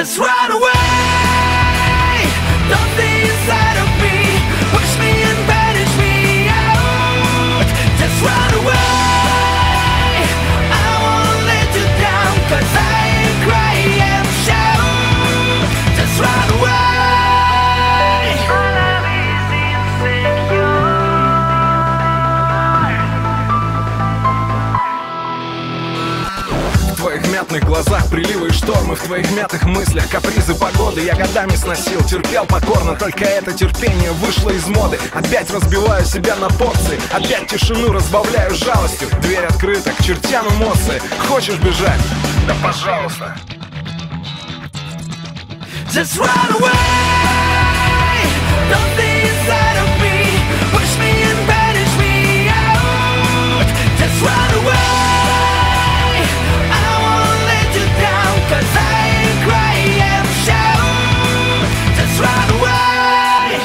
Just run away. Don't stay inside of me. Push me and banish me out. Just run away. I won't let you down, 'cause I cry and shout. Just run away. My love is insecure. В твоих мятных глазах приливы и штормы, в твоих мятых мыслях капризы погоды. Я годами сносил, терпел покорно, только это терпение вышло из моды. Опять разбиваю себя на порции, опять тишину разбавляю жалостью. Дверь открыта, к чертям эмоции. Хочешь бежать? Да пожалуйста. Just run away. Don't stay inside of me. Push me and banish me out. Just run away. I won't let you down, 'cause I cry and shout. Just run away.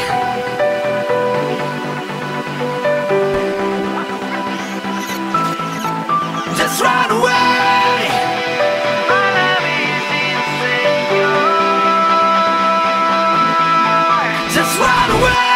Just run away. My love is insecure. Just run away.